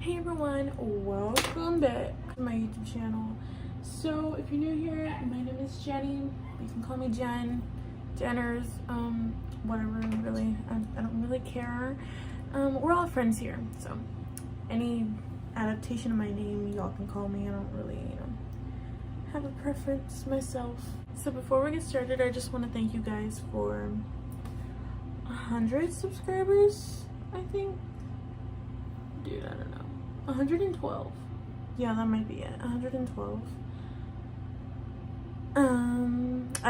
Hey everyone, welcome back to my YouTube channel. So if you're new here, my name is Jenny. You can call me Jen, Jenners, whatever, really. I don't really care. We're all friends here, so any adaptation of my name, y'all can call me. I don't really, have a preference myself. So before we get started, I just want to thank you guys for 100 subscribers, I think. Dude, I don't know. 112. Yeah, that might be it. 112. I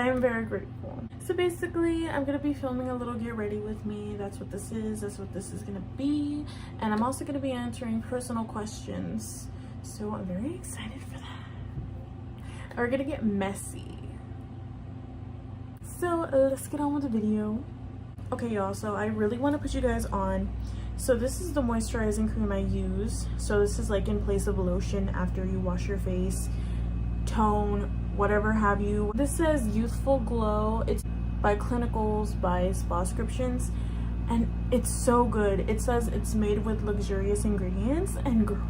am very grateful. So basically, I'm gonna be filming a little get ready with me. That's what this is. That's what this is gonna be. And I'm also gonna be answering personal questions. So I'm very excited for that. We're gonna get messy. So let's get on with the video. Okay, y'all, so I really want to put you guys on. So this is the moisturizing cream I use. So this is like in place of lotion after you wash your face, tone, whatever have you. This says Youthful Glow. It's by Clinicals by Spascriptions, and it's so good. It says it's made with luxurious ingredients, and girl,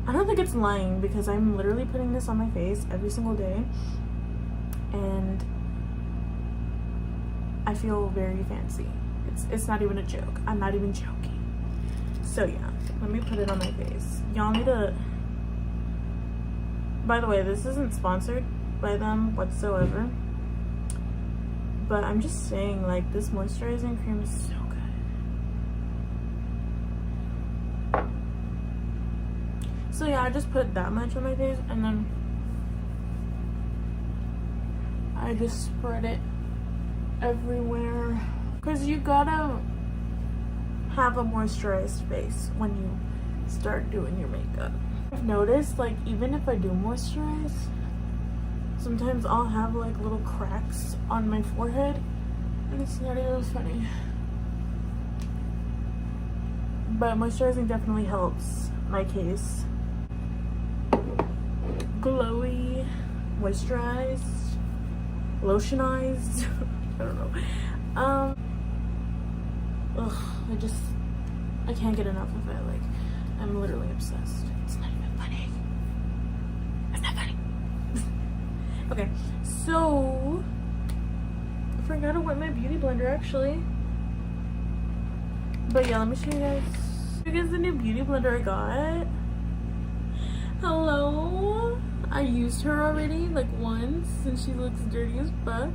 I don't think it's lying because I'm literally putting this on my face every single day, and I feel very fancy. It's not even a joke. I'm not even joking. So yeah, let me put it on my face. Y'all need to, by the way, this isn't sponsored by them whatsoever, but I'm just saying, like, this moisturizing cream is so good. So yeah, I just put that much on my face, and then I just spread it everywhere, because you gotta have a moisturized face when you start doing your makeup. I've noticed, like, even if I do moisturize, sometimes I'll have like little cracks on my forehead, and it's not even funny. But moisturizing definitely helps my case. Glowy, moisturized, lotionized. I don't know. I can't get enough of it. Like, I'm literally obsessed. It's not even funny. It's not funny. Okay, so I forgot to wet my beauty blender actually. But yeah, let me show you guys. Here's the new beauty blender I got. Hello. I used her already like once, and she looks dirty as fuck.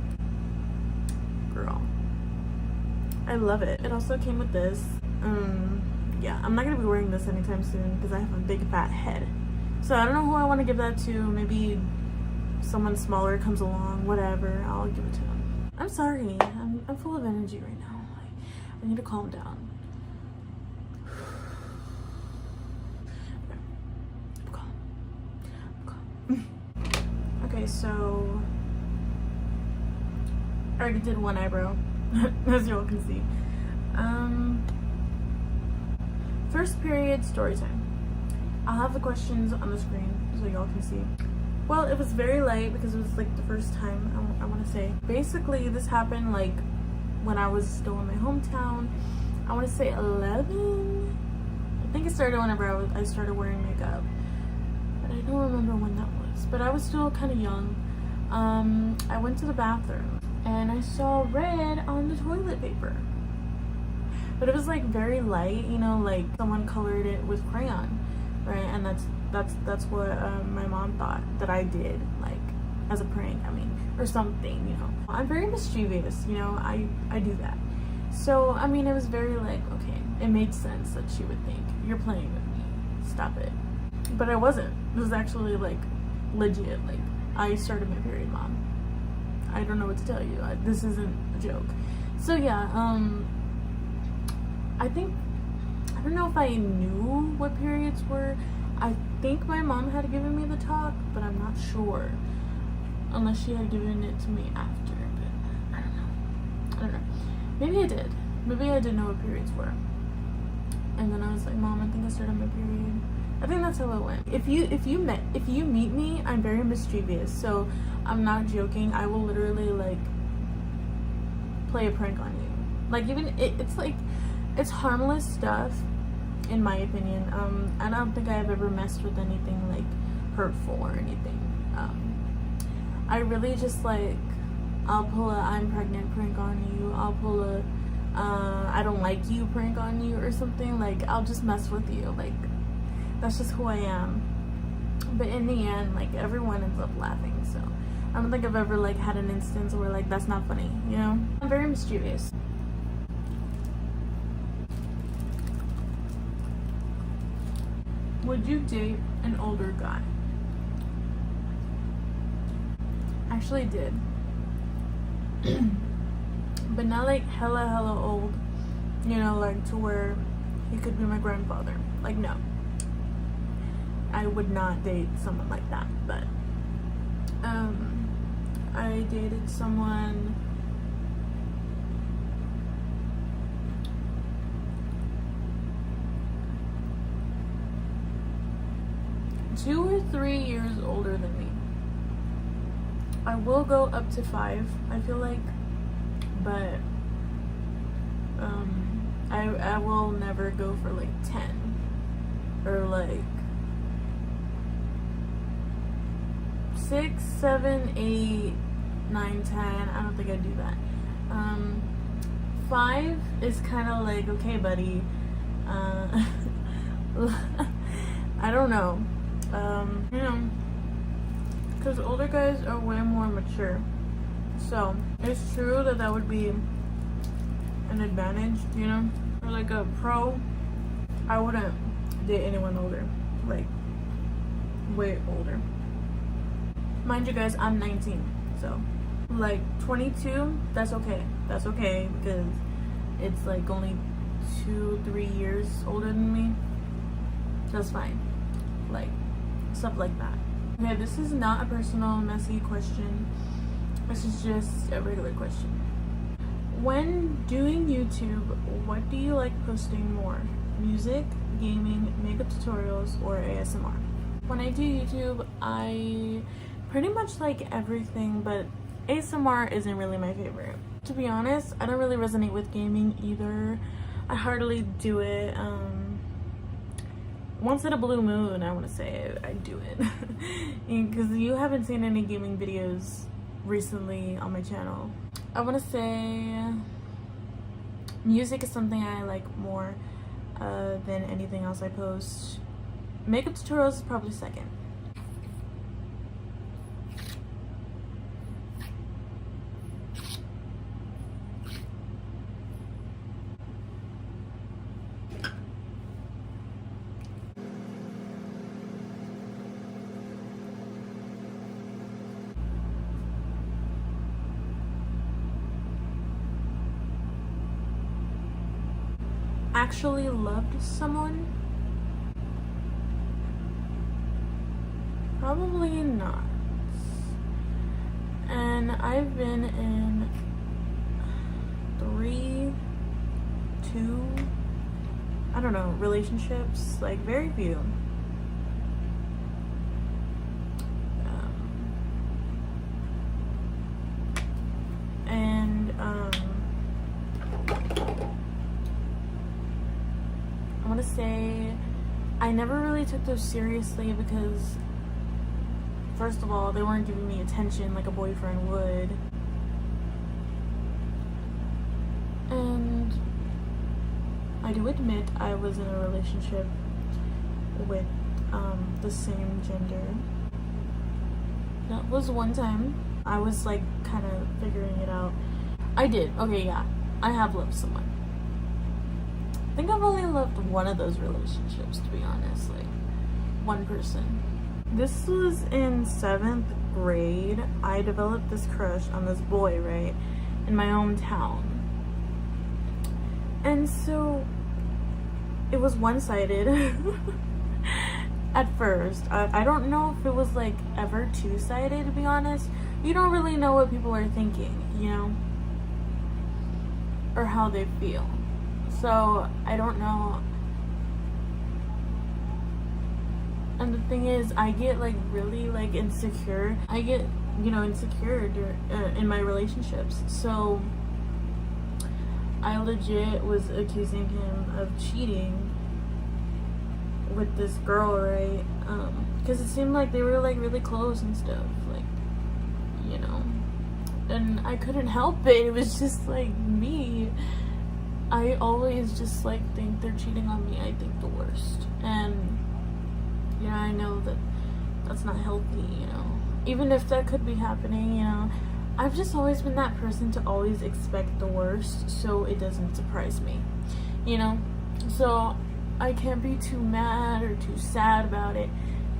Girl, I love it. It also came with this. Yeah, I'm not gonna be wearing this anytime soon because I have a big fat head. So I don't know who I want to give that to. Maybe someone smaller comes along, whatever, I'll give it to them. I'm sorry, I'm full of energy right now. I need to calm down. Okay. I'm calm. Okay, so I already did one eyebrow, as y'all can see. First period story time. I'll have the questions on the screen so y'all can see. Well, it was very light because it was like the first time, I want to say. Basically, this happened like when I was still in my hometown. I want to say 11. I think it started whenever I started wearing makeup, but I don't remember when that was. But I was still kind of young. I went to the bathroom and I saw red on the toilet paper, but it was like very light, you know, like someone colored it with crayon, right? And that's what my mom thought that I did, like as a prank, I mean, or something, you know. I'm very mischievous, you know. I do that. So I mean, it was very like, okay, it made sense that she would think you're playing with me, stop it. But I wasn't. It was actually like legit. Like, I started my period, Mom. I don't know what to tell you. This isn't a joke. So yeah, I don't know if I knew what periods were. I think my mom had given me the talk, but I'm not sure. Unless she had given it to me after, but I don't know. Maybe I did. Maybe I didn't know what periods were. And then I was like, Mom, I think I started my period. I think that's how it went. If you meet me, I'm very mischievous, so I'm not joking. I will literally like play a prank on you. Like, even it's like, it's harmless stuff, in my opinion. I don't think I've ever messed with anything like hurtful or anything. I really just like, I'll pull a I'm pregnant prank on you, I'll pull a I don't like you prank on you or something. Like, I'll just mess with you. Like, that's just who I am. But in the end, like, everyone ends up laughing. So I don't think I've ever like had an instance where like that's not funny, you know? I'm very mischievous. Would you date an older guy? Actually did. But not like hella old, you know, like to where he could be my grandfather. Like, no, I would not date someone like that. But I dated someone two or 3 years older than me. I will go up to 5, I feel like, but I will never go for like 10 or like 6, 7, 8, 9, 10. I don't think I'd do that. 5 is kind of like, okay, buddy. I don't know. You know, because older guys are way more mature. So it's true that that would be an advantage, you know, or like a pro. I wouldn't date anyone older, like way older. Mind you guys, I'm 19, so like 22, that's okay. That's okay because it's like only 2-3 years older than me. That's fine. Like stuff like that. Okay, this is not a personal messy question. This is just a regular question. When doing YouTube, what do you like posting more? Music, gaming, makeup tutorials, or ASMR? When I do YouTube, I pretty much like everything, but ASMR isn't really my favorite. To be honest, I don't really resonate with gaming either. I hardly do it. Once in a blue moon, I want to say I do it. Because you haven't seen any gaming videos recently on my channel. I want to say music is something I like more than anything else I post. Makeup tutorials is probably second. Actually loved someone? Probably not. And I've been in 3, 2, I don't know, relationships, like very few. I want to say I never really took those seriously because, first of all, they weren't giving me attention like a boyfriend would. And I do admit I was in a relationship with the same gender. That was one time. I was like kind of figuring it out. I did. Okay, yeah. I have loved someone. I think I've only loved one of those relationships, to be honest. Like, one person. This was in 7th grade. I developed this crush on this boy, right? In my hometown. And so, it was one-sided. At first. I don't know if it was like ever two-sided, to be honest. You don't really know what people are thinking, you know? Or how they feel. So, I don't know. And the thing is, I get like really like insecure. I get, you know, insecure in my relationships. So, I legit was accusing him of cheating with this girl, right? Because it seemed like they were like really close and stuff, like, you know, and I couldn't help it. It was just like me. I always just like think they're cheating on me. I think the worst, and yeah, I know that that's not healthy, you know. Even if that could be happening, you know, I've just always been that person to always expect the worst, so it doesn't surprise me, you know. So I can't be too mad or too sad about it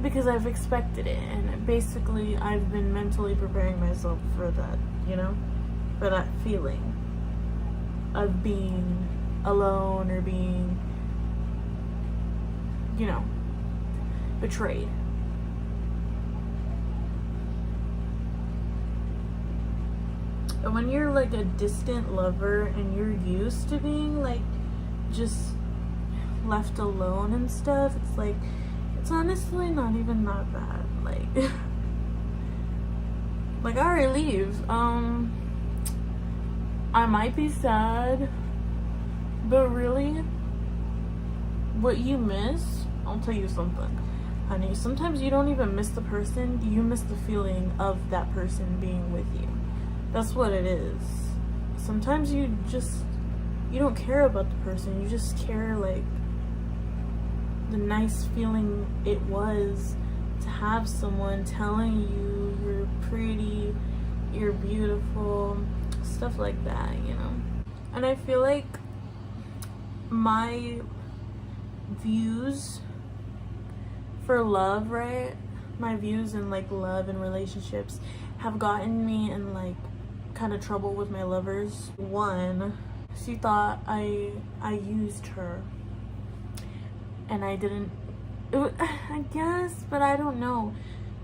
because I've expected it, and basically I've been mentally preparing myself for that, you know, for that feeling of being alone or being, you know, betrayed. And when you're like a distant lover and you're used to being like just left alone and stuff, it's like, it's honestly not even that bad. Like like I already leave. I might be sad, but really, what you miss, I'll tell you something, honey, sometimes you don't even miss the person, you miss the feeling of that person being with you. That's what it is. Sometimes you don't care about the person, you just care like the nice feeling it was to have someone telling you you're pretty, you're beautiful, stuff like that, you know. And I feel like my views for love, right? My views in like love and relationships have gotten me in like kind of trouble with my lovers. One, she thought I used her, and I didn't. I guess, but I don't know.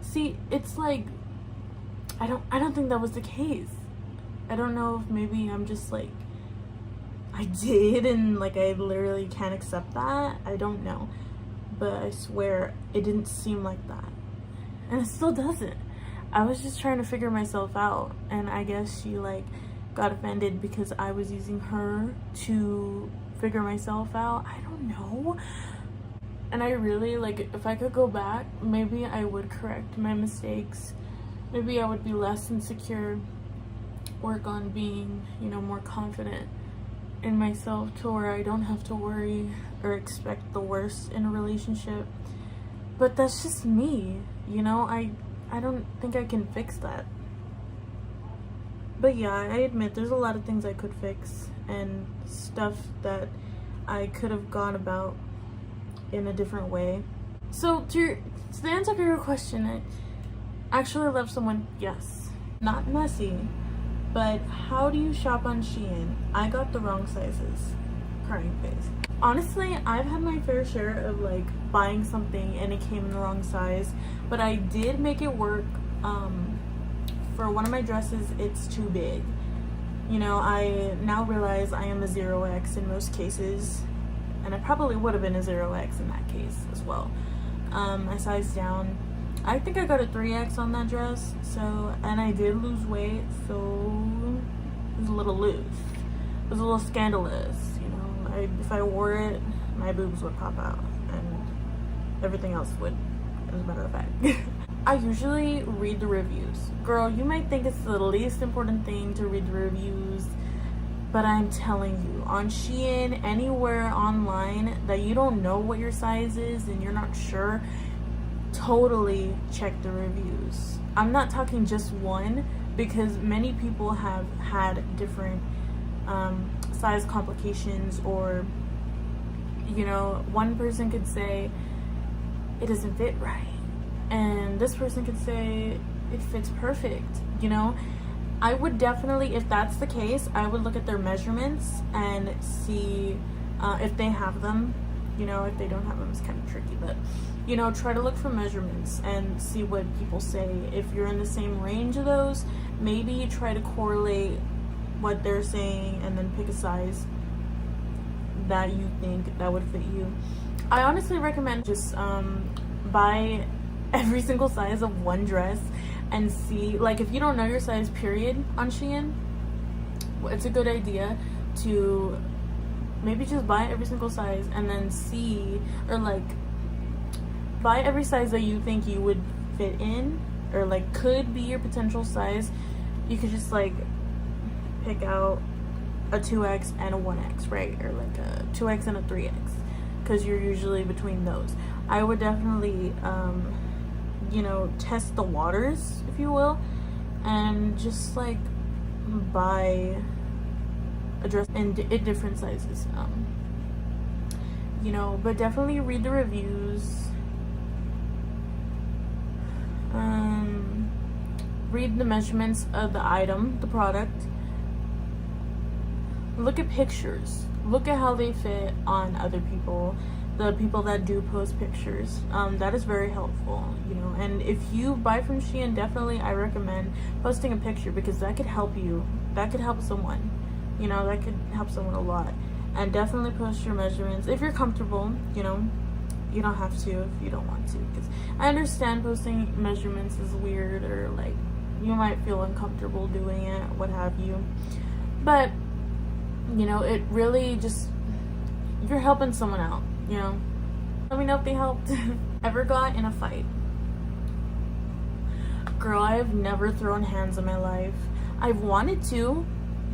See, it's like I don't think that was the case. I don't know if maybe I'm just like I did and like I literally can't accept that. I don't know, but I swear it didn't seem like that, and it still doesn't. I was just trying to figure myself out, and I guess she like got offended because I was using her to figure myself out. I don't know. And I really, like, if I could go back, maybe I would correct my mistakes. Maybe I would be less insecure, work on being, you know, more confident in myself to where I don't have to worry or expect the worst in a relationship. But that's just me, you know. I don't think I can fix that. But yeah, I admit there's a lot of things I could fix and stuff that I could have gone about in a different way. So to the answer to your question, I actually love someone, yes. Not messy, but how do you shop on Shein? I got the wrong sizes. Crying face. Honestly, I've had my fair share of like buying something and it came in the wrong size, but I did make it work. For one of my dresses, it's too big. You know, I now realize I am a 0X in most cases, and I probably would have been a 0X in that case as well. I sized down. I think I got a 3X on that dress, so, and I did lose weight, so it was a little loose. It was a little scandalous, you know. If I wore it, my boobs would pop out, and everything else would, as a matter of fact. I usually read the reviews. Girl, you might think it's the least important thing to read the reviews, but I'm telling you, on Shein, anywhere online that you don't know what your size is and you're not sure, totally check the reviews. I'm not talking just one, because many people have had different size complications, or, you know, one person could say it doesn't fit right, and this person could say it fits perfect, you know. I would definitely, if that's the case, I would look at their measurements and see if they have them. You know, if they don't have them, it's kind of tricky, but, you know, try to look for measurements and see what people say. If you're in the same range of those, maybe try to correlate what they're saying and then pick a size that you think that would fit you. I honestly recommend just buy every single size of one dress and see, like, if you don't know your size period on Shein, it's a good idea to maybe just buy every single size and then see, or like buy every size that you think you would fit in, or like could be your potential size. You could just like pick out a 2X and a 1X, right? Or like a 2X and a 3X, because you're usually between those. I would definitely you know, test the waters, if you will, and just like buy a dress in different sizes, you know, but definitely read the reviews, read the measurements of the item, the product, look at pictures, look at how they fit on other people, the people that do post pictures. That is very helpful, you know. And if you buy from Shein, definitely I recommend posting a picture, because that could help you, that could help someone, you know, that could help someone a lot. And definitely post your measurements if you're comfortable, you know. You don't have to if you don't want to, because I understand posting measurements is weird, or like you might feel uncomfortable doing it, what have you, but you know, it really just, you're helping someone out, you know. Let me know if they helped. Ever got in a fight? Girl, I have never thrown hands in my life. I've wanted to,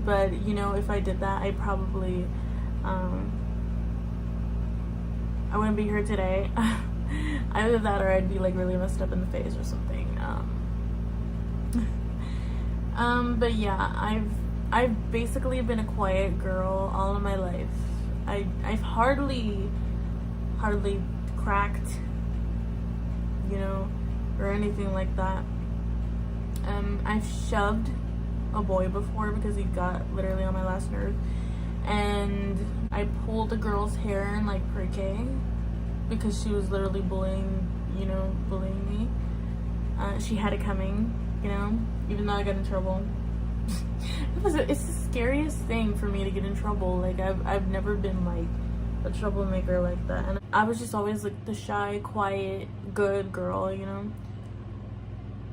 but you know, if I did that, I probably I wouldn't be here today. Either that, or I'd be like really messed up in the face or something. But yeah, I've basically been a quiet girl all of my life. I've hardly cracked, you know, or anything like that. I've shoved a boy before because he got literally on my last nerve, and I pulled a girl's hair in like pre-K because she was literally bullying me. She had it coming, you know, even though I got in trouble. It's the scariest thing for me to get in trouble. Like I've never been like a troublemaker like that, and I was just always like the shy, quiet, good girl, you know,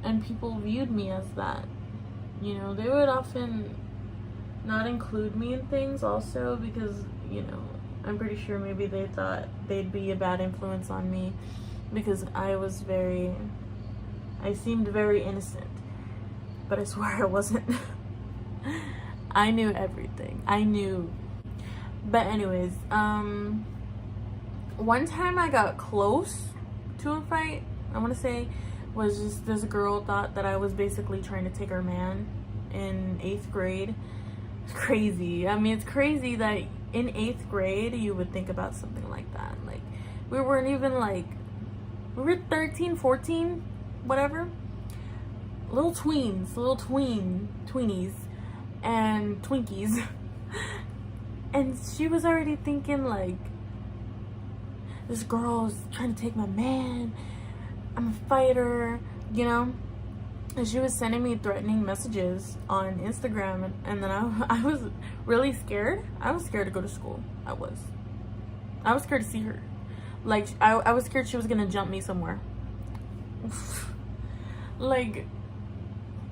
and people viewed me as that. You know, they would often not include me in things also because, you know, I'm pretty sure maybe they thought they'd be a bad influence on me because I seemed very innocent, but I swear I wasn't. I knew everything. I knew. But anyways, one time I got close to a fight, I want to say, was just this girl thought that I was basically trying to take her man in 8th grade. It's crazy. I mean, it's crazy that in 8th grade you would think about something like that. Like, we weren't even like, we were 13, 14, whatever. Little tweenies and Twinkies. And she was already thinking like, this girl's trying to take my man, I'm a fighter, you know. And she was sending me threatening messages on Instagram, and then I was really scared. I was scared to go to school. I was scared to see her. Like, I was scared she was gonna jump me somewhere. Like,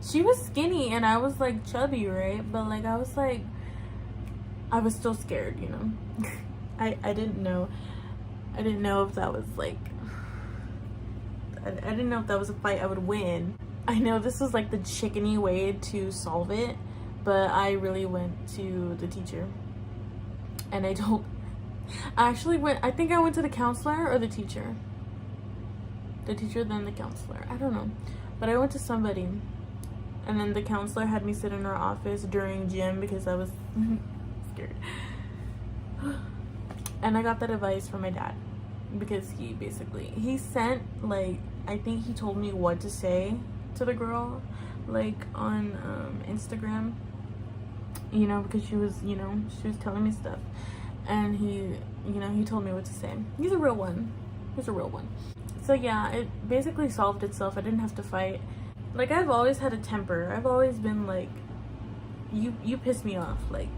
she was skinny and I was like chubby, right? But like I was still scared, you know. I didn't know if that was like, I didn't know if that was a fight I would win. I know this was like the chickeny way to solve it, but I really went to the teacher and I think I went to the counselor or the teacher, then the counselor, I don't know, but I went to somebody, and then the counselor had me sit in her office during gym because I was scared. And I got that advice from my dad because he sent, like, I think he told me what to say to the girl, like, on Instagram, you know, because she was telling me stuff, and he told me what to say. He's a real one. So yeah, it basically solved itself. I didn't have to fight. Like, I've always had a temper. I've always been like, you piss me off. Like,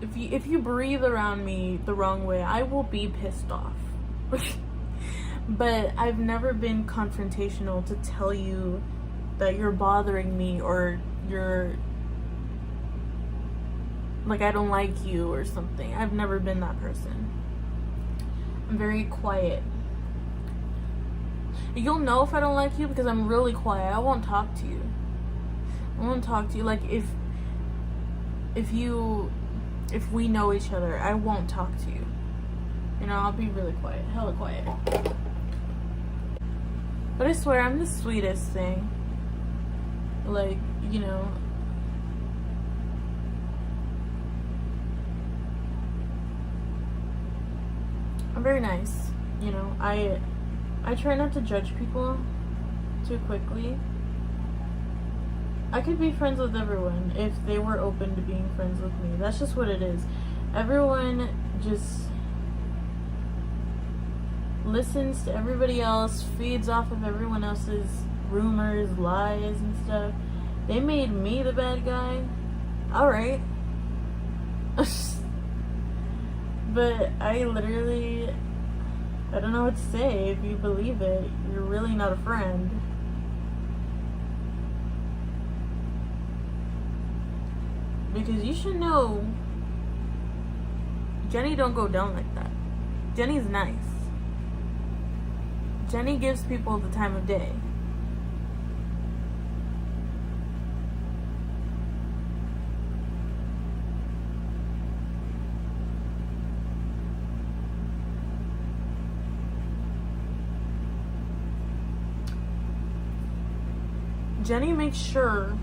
if you breathe around me the wrong way, I will be pissed off. But I've never been confrontational to tell you that you're bothering me, or you're like, I don't like you or something. I've never been that person. I'm very quiet. You'll know if I don't like you because I'm really quiet. I won't talk to you. I won't talk to you. Like, if we know each other, I won't talk to you. You know, I'll be really quiet. Hella quiet. But I swear, I'm the sweetest thing. Like, you know. I'm very nice. You know, I try not to judge people too quickly. I could be friends with everyone if they were open to being friends with me. That's just what it is. Everyone just listens to everybody else, feeds off of everyone else's rumors, lies, and stuff. They made me the bad guy. Alright. But I don't know what to say. If you believe it, you're really not a friend. Because you should know, Jenny don't go down like that. Jenny's nice. Jenny gives people the time of day. Jenny makes sure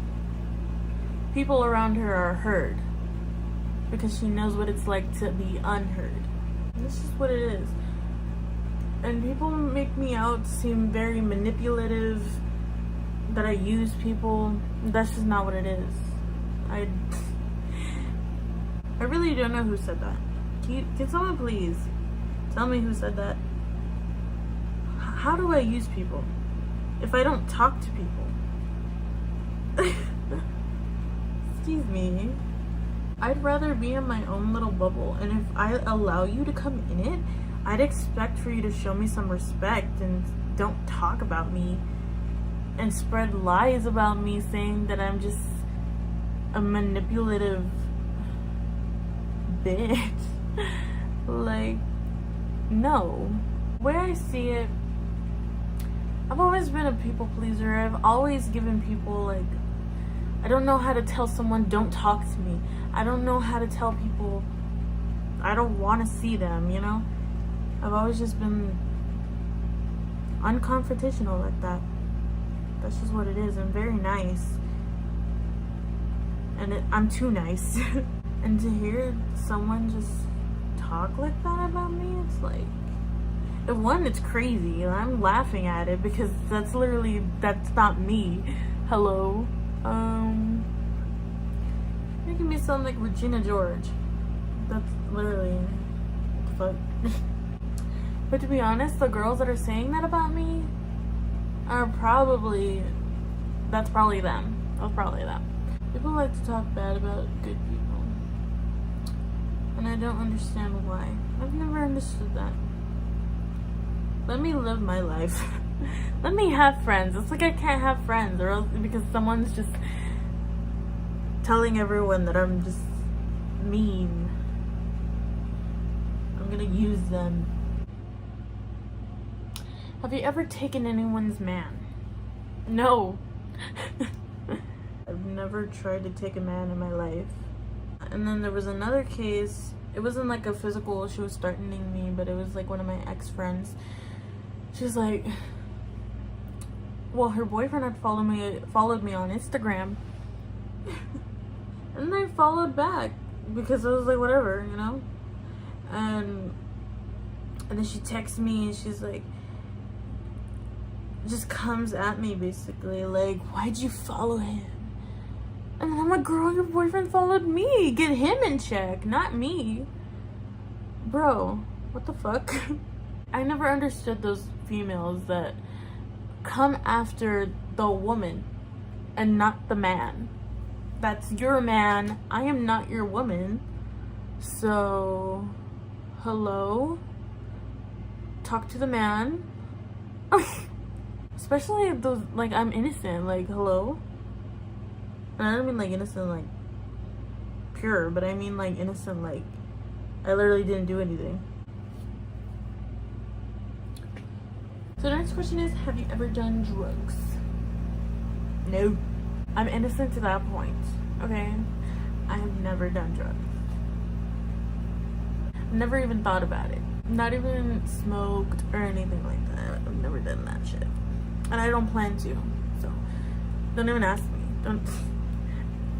people around her are heard because she knows what it's like to be unheard. And this is what it is. And people make me out seem very manipulative, that I use people. That's just not what it is. I really don't know who said that. Can someone please tell me who said that? How do I use people if I don't talk to people? Excuse me. I'd rather be in my own little bubble, and if I allow you to come in it, I'd expect for you to show me some respect and don't talk about me and spread lies about me saying that I'm just a manipulative bitch. Like, no. The way I see it, I've always been a people pleaser. I've always given people, like, I don't know how to tell someone don't talk to me. I don't know how to tell people I don't want to see them, you know? I've always just been unconfrontational like that. That's just what it is. I'm very nice. And I'm too nice. And to hear someone just talk like that about me, it's like, one, it's crazy. I'm laughing at it because that's not me. Hello. Making me sound like Regina George. That's literally what the fuck. But to be honest, the girls that are saying that about me are probably them. That's probably them. People like to talk bad about good people, and I don't understand why. I've never understood that. Let me live my life. Let me have friends. It's like I can't have friends, or else because someone's just telling everyone that I'm just mean. I'm gonna use them. Have you ever taken anyone's man? No. I've never tried to take a man in my life. And then there was another case. It wasn't like a physical, she was threatening me, but it was like one of my ex-friends. She's like, well, her boyfriend had followed me on Instagram. And I followed back because I was like, whatever, you know? And then she texts me and she's like, just comes at me basically, like, why'd you follow him? And I'm like, girl, your boyfriend followed me. Get him in check, not me. Bro, what the fuck? I never understood those females that come after the woman and not the man. That's your man. I am not your woman. So, hello? Talk to the man. Especially those, like, I'm innocent. Like, hello? And I don't mean, like, innocent, like, pure. But I mean, like, innocent, like, I literally didn't do anything. So the next question is, have you ever done drugs? No. I'm innocent to that point, okay? I have never done drugs. Never even thought about it. Not even smoked or anything like that. I've never done that shit. And I don't plan to. So don't even ask me.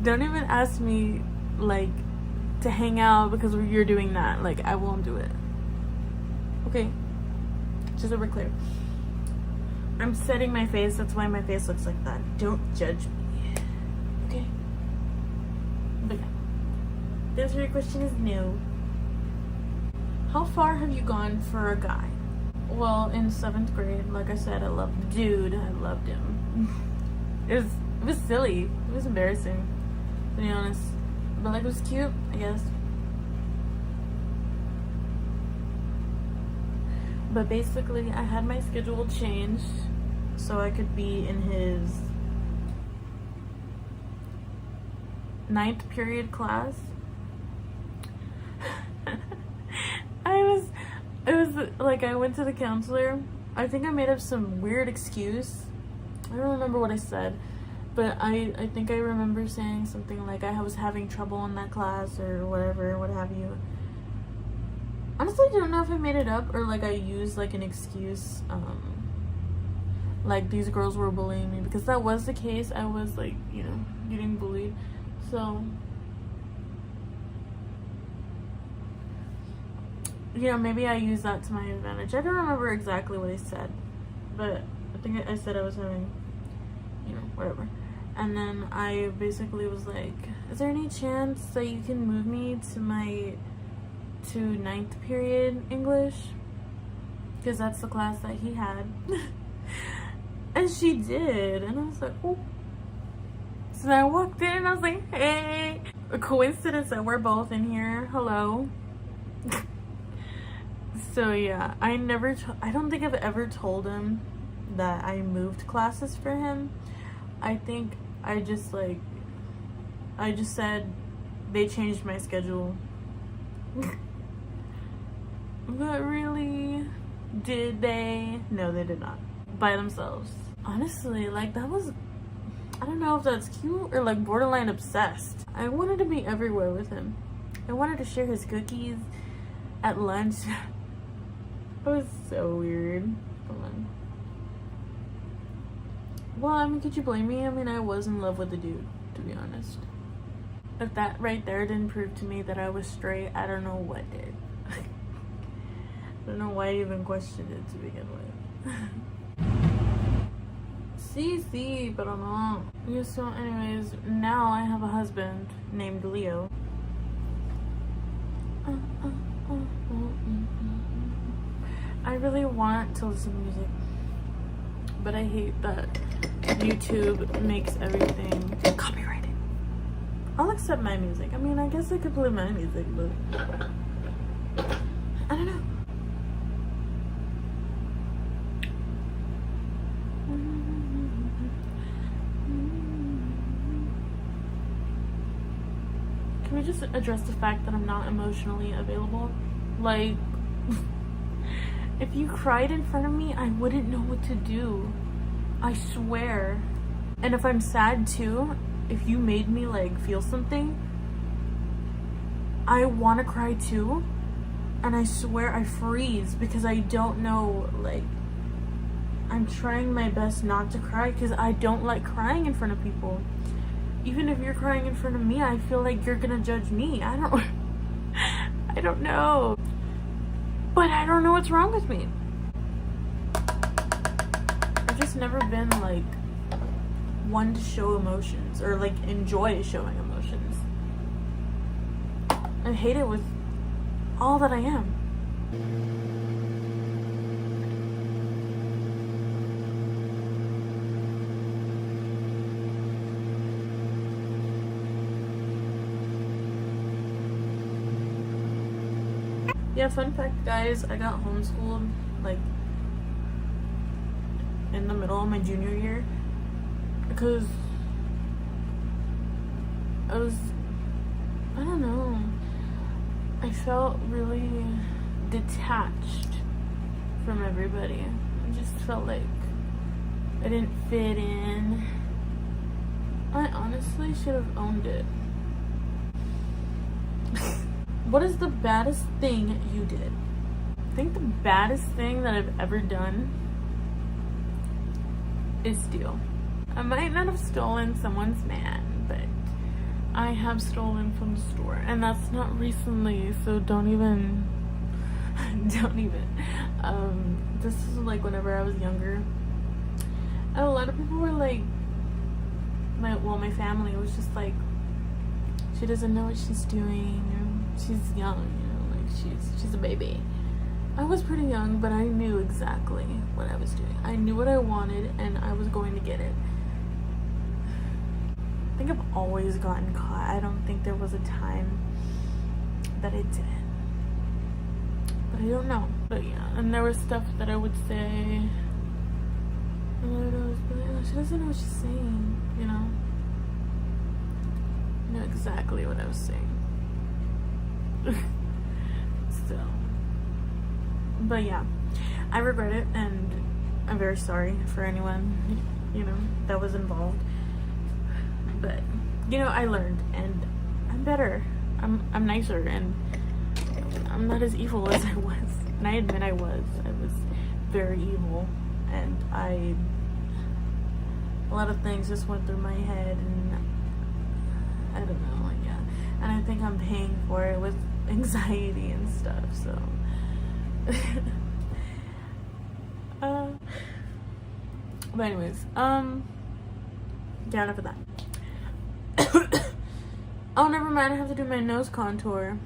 Don't even ask me like to hang out because you're doing that. Like, I won't do it. Okay? Just so we're clear. I'm setting my face, that's why my face looks like that. Don't judge me. Okay? But yeah. The answer to your question is no. How far have you gone for a guy? Well, in 7th grade, like I said, I loved the dude. I loved him. It was silly. It was embarrassing, to be honest. But like, it was cute, I guess. But basically, I had my schedule changed so I could be in his 9th period class. It was like, I went to the counselor. I think I made up some weird excuse. I don't remember what I said, but I think I remember saying something like I was having trouble in that class or whatever, what have you. Honestly, I don't know if I made it up or like I used like an excuse, like these girls were bullying me, because that was the case. I was like, you know, getting bullied. So, you know, maybe I used that to my advantage. I don't remember exactly what I said, but I think I said I was having, you know, whatever. And then I basically was like, is there any chance that you can move me to 9th period English? Because that's the class that he had. And she did. And I was like, oh. So then I walked in and I was like, hey. A coincidence that we're both in here. Hello. So yeah, I don't think I've ever told him that I moved classes for him. I think I just said they changed my schedule. But really, did they? No, they did not. By themselves. Honestly, like, that was, I don't know if that's cute or like borderline obsessed. I wanted to be everywhere with him. I wanted to share his cookies at lunch. It was so weird. Come on. Well, I mean, could you blame me? I mean, I was in love with the dude, to be honest. If that right there didn't prove to me that I was straight, I don't know what did. I don't know why I even questioned it to begin with. Sí, pero no. Yeah, so anyways, now I have a husband named Leo. I really want to listen to music, but I hate that YouTube makes everything copyrighted. I'll accept my music. I mean, I guess I could play my music, but I don't know. Can we just address the fact that I'm not emotionally available? Like, if you cried in front of me, I wouldn't know what to do. I swear. And if I'm sad too, if you made me like feel something, I want to cry too. And I swear I freeze because I don't know, like, I'm trying my best not to cry because I don't like crying in front of people. Even if you're crying in front of me, I feel like you're gonna judge me. I don't know. But I don't know what's wrong with me. I've just never been like one to show emotions or like enjoy showing emotions. I hate it with all that I am. Yeah, fun fact, guys, I got homeschooled like in the middle of my junior year because I don't know, I felt really detached from everybody. I just felt like I didn't fit in. I honestly should have owned it. What is the baddest thing you did? I think the baddest thing that I've ever done is steal. I might not have stolen someone's man, but I have stolen from the store, and that's not recently, so don't even this is like whenever I was younger, and a lot of people were like, my family was just like, she doesn't know what she's doing, she's young, like she's a baby. I was pretty young, but I knew exactly what I was doing. I knew what I wanted, and I was going to get it. I think I've always gotten caught. I don't think there was a time that I didn't. But I don't know. But yeah, and there was stuff that I would say, and I would always be like, oh, she doesn't know what she's saying, I know exactly what I was saying. Still. But yeah, I regret it, and I'm very sorry for anyone, that was involved. But, I learned, and I'm better. I'm nicer, and I'm not as evil as I was. And I admit I was. I was very evil, and a lot of things just went through my head, and I don't know, yeah. And I think I'm paying for it with anxiety and stuff, so. But anyways, yeah, enough of that. Oh, never mind, I have to do my nose contour.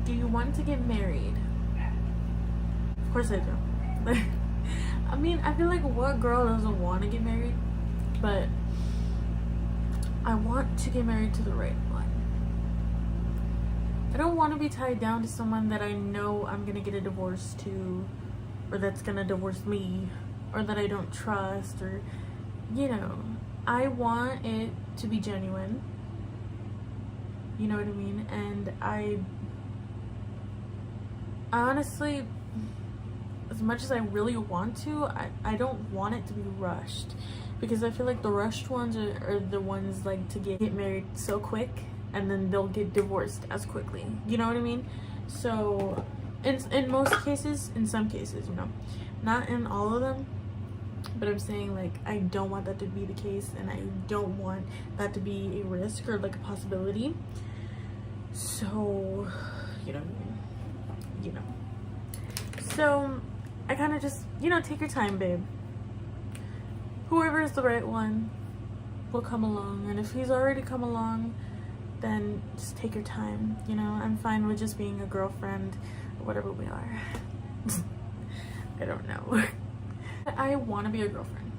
Do you want to get married? Of course I do. I mean, I feel like what girl doesn't want to get married? But I want to get married to the right one. I don't want to be tied down to someone that I know I'm gonna get a divorce to, or that's gonna divorce me, or that I don't trust, or I want it to be genuine. You know what I mean? And I honestly, as much as I really want to, I don't want it to be rushed, because I feel like the rushed ones are the ones like to get married so quick, and then they'll get divorced as quickly. You know what I mean? So in most cases, in some cases, not in all of them, but I'm saying, like, I don't want that to be the case, and I don't want that to be a risk or like a possibility. So so I kind of just, take your time, babe. Whoever is the right one will come along, and if he's already come along, then just take your time. I'm fine with just being a girlfriend or whatever we are. I don't know. I want to be a girlfriend.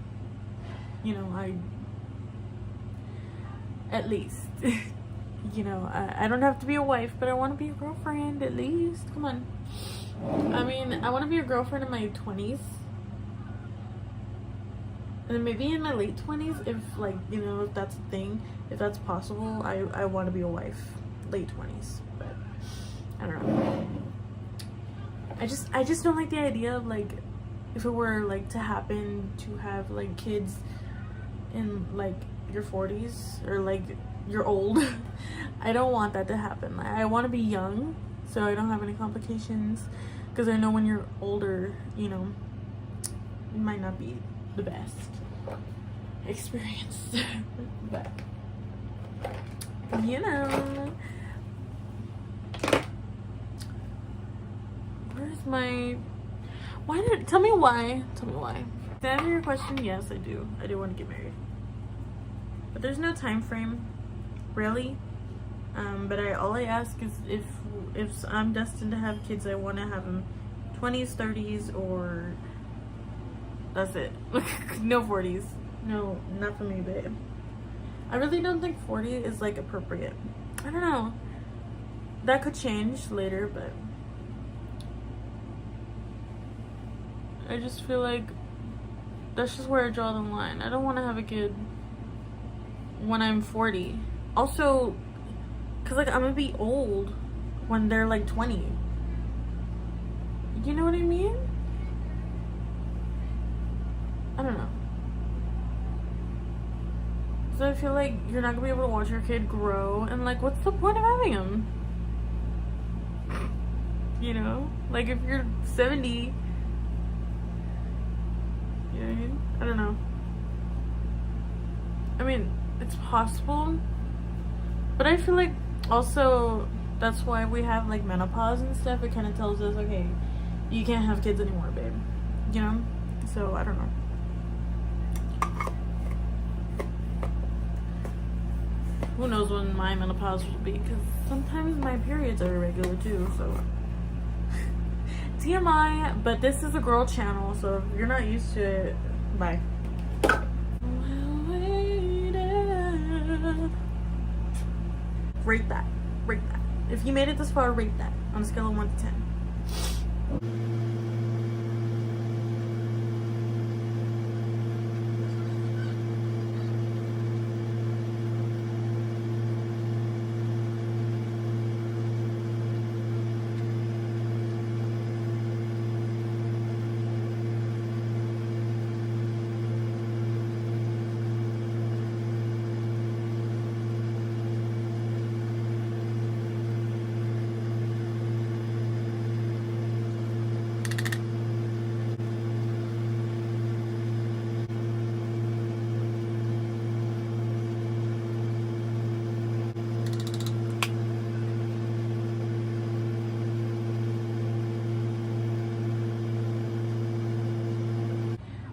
At least. I don't have to be a wife, but I want to be a girlfriend at least. Come on. I mean, I want to be a girlfriend in my 20s. And maybe in my late 20s, if if that's a thing, if that's possible, I want to be a wife. Late 20s. But I don't know. I just don't like the idea of, like, if it were like to happen to have like kids in like your 40s, or like you're old. I don't want that to happen. I want to be young, so I don't have any complications, because I know when you're older, it might not be the best experience. But my... Tell me why. Tell me why. To answer your question, yes, I do. I do want to get married. But there's no time frame, really. But all I ask is if I'm destined to have kids, I want to have them 20s, 30s, or that's it. No 40s. No, not for me, babe. I really don't think 40 is like appropriate. I don't know. That could change later, but I just feel like that's just where I draw the line. I don't want to have a kid when I'm 40. Also, because like I'm gonna be old when they're like 20. You know what I mean? I don't know. So I feel like you're not gonna be able to watch your kid grow, and like, what's the point of having him? You know? Like, if you're 70, you know what I mean? I don't know. I mean, it's possible, but I feel like also that's why we have like menopause and stuff. It kind of tells us, okay, you can't have kids anymore, babe. You know? So I don't know. Who knows when my menopause will be, because sometimes my periods are irregular too, so TMI. But this is a girl channel, so if you're not used to it, bye. Rate that. If you made it this far, rate that on a scale of 1 to 10.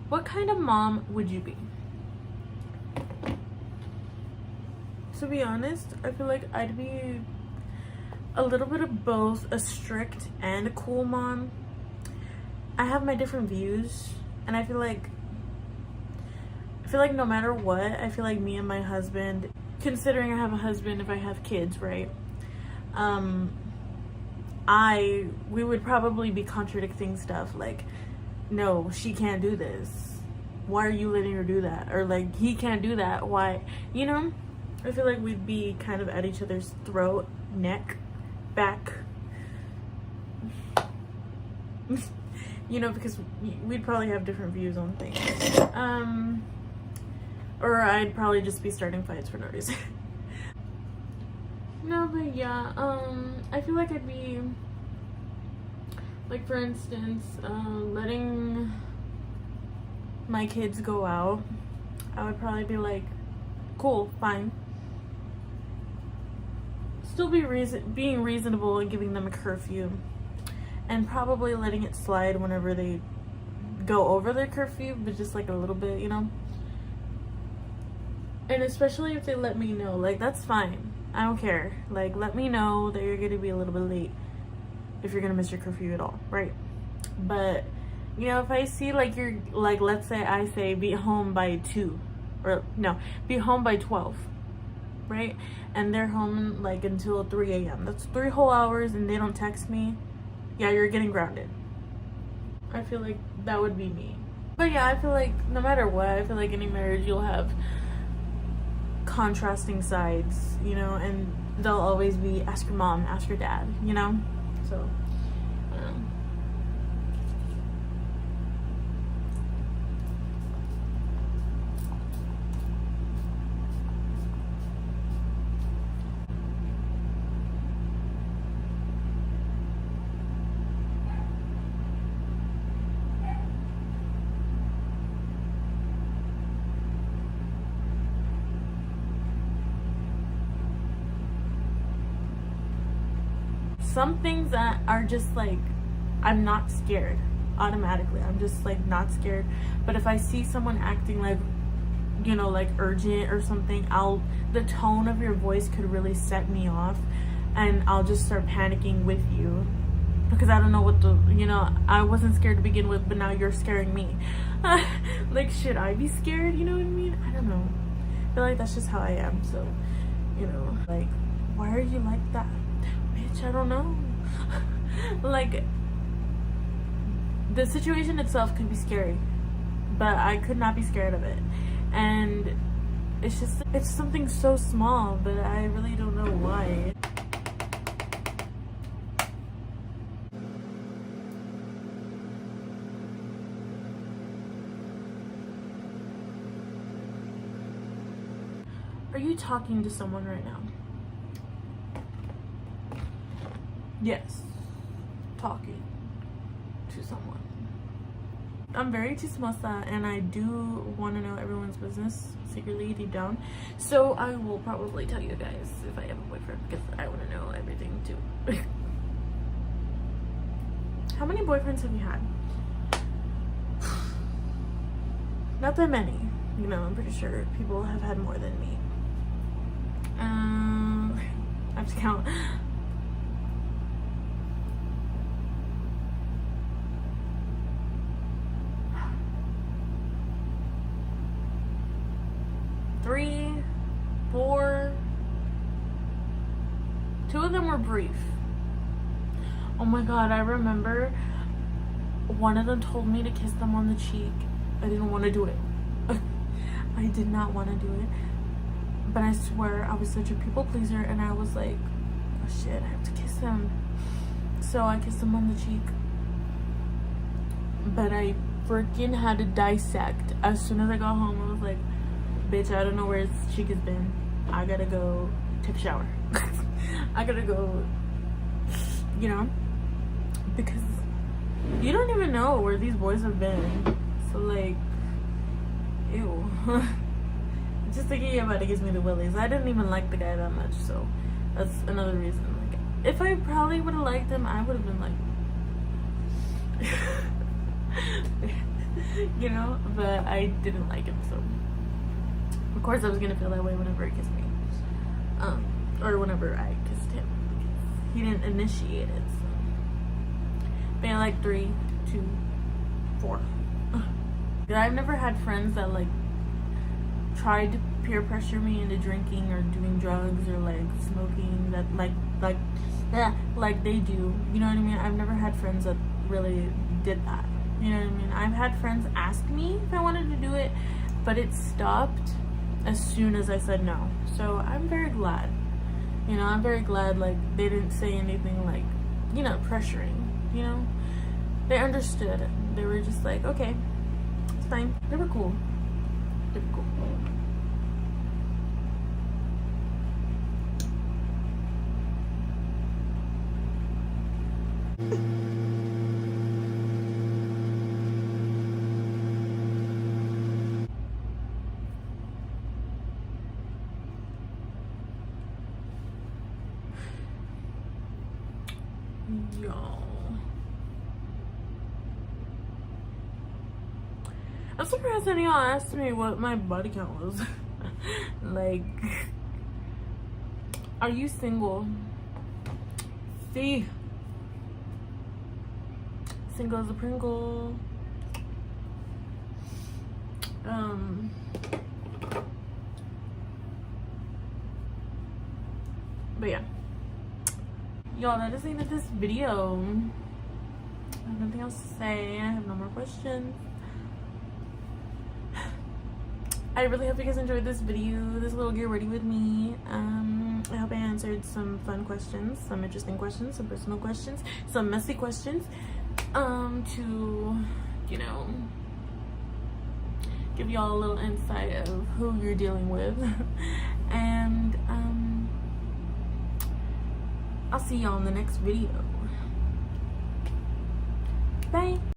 What kind of mom would you be? To be honest, I feel like I'd be a little bit of both, a strict and a cool mom. I have my different views, and I feel like no matter what, I feel like me and my husband, considering I have a husband, if I have kids, right? We would probably be contradicting stuff like, no, she can't do this. Why are you letting her do that? Or like, he can't do that. Why? You know? I feel like we'd be kind of at each other's throat, neck, back. You know, because we'd probably have different views on things. Or I'd probably just be starting fights for no reason. No, but yeah, I feel like I'd be, like, for instance, letting my kids go out. I would probably be like, cool, fine. Still being reasonable and giving them a curfew, and probably letting it slide whenever they go over their curfew, but just like a little bit, you know. And especially if they let me know, like, that's fine, I don't care. Like, let me know that you're gonna be a little bit late if you're gonna miss your curfew at all, right? But you know, if I see like you're like, let's say I say be home by 2, or no, be home by 12, right? And they're home like until 3 a.m. That's 3 whole hours, and they don't text me. Yeah, you're getting grounded. I feel like that would be me. But yeah, I feel like no matter what, I feel like any marriage you'll have contrasting sides, you know, and they'll always be ask your mom, ask your dad, you know. So I don't know. Some things that are just like I'm not scared automatically. I'm just like not scared. But if I see someone acting like, you know, like urgent or something, the tone of your voice could really set me off, and I'll just start panicking with you, because I don't know what the, you know, I wasn't scared to begin with, but now you're scaring me. Like, should I be scared? You know what I mean? I don't know. I feel like that's just how I am. So, you know, like, why are you like that? Bitch, I don't know. Like, the situation itself could be scary, but I could not be scared of it. And it's something so small, but I really don't know why. Are you talking to someone right now? Yes, talking to someone. I'm very chismosa, and I do want to know everyone's business secretly deep down. So I will probably tell you guys if I have a boyfriend, because I want to know everything too. How many boyfriends have you had? Not that many. You know, I'm pretty sure people have had more than me. I have to count. Three, four. Two of them were brief. Oh my god, I remember one of them told me to kiss them on the cheek. I didn't want to do it. I did not want to do it. But I swear I was such a people pleaser, and I was like, oh shit, I have to kiss him. So I kissed him on the cheek. But I freaking had to dissect. As soon as I got home, I was like, bitch, I don't know where his cheek has been. I gotta go take a shower. I gotta go, you know, because you don't even know where these boys have been. So like, ew. Just thinking about it gives me the willies. I didn't even like the guy that much, so that's another reason. Like, if I probably would have liked him, I would have been like, you know, but I didn't like him, so of course I was gonna feel that way whenever he kissed me, or whenever I kissed him. He didn't initiate it, so. But yeah, like 3, 2, 4. I've never had friends that like tried to peer pressure me into drinking or doing drugs or like smoking, that like they do, you know what I mean? I've never had friends that really did that, you know what I mean? I've had friends ask me if I wanted to do it, but it stopped as soon as I said no. So I'm very glad, you know, I'm very glad like they didn't say anything like, you know, pressuring, you know? They understood. They were just like, okay, it's fine. They were cool. They were cool. Y'all, I'm surprised any of y'all asked me what my body count was. Like, are you single? See, single as a Pringle. But yeah, y'all, that is the end of this video. I have nothing else to say. I have no more questions. I really hope you guys enjoyed this video, this little get ready with me. I hope I answered some fun questions, some interesting questions, some personal questions, some messy questions, to, you know, give y'all a little insight of who you're dealing with. And I'll see y'all in the next video. Bye.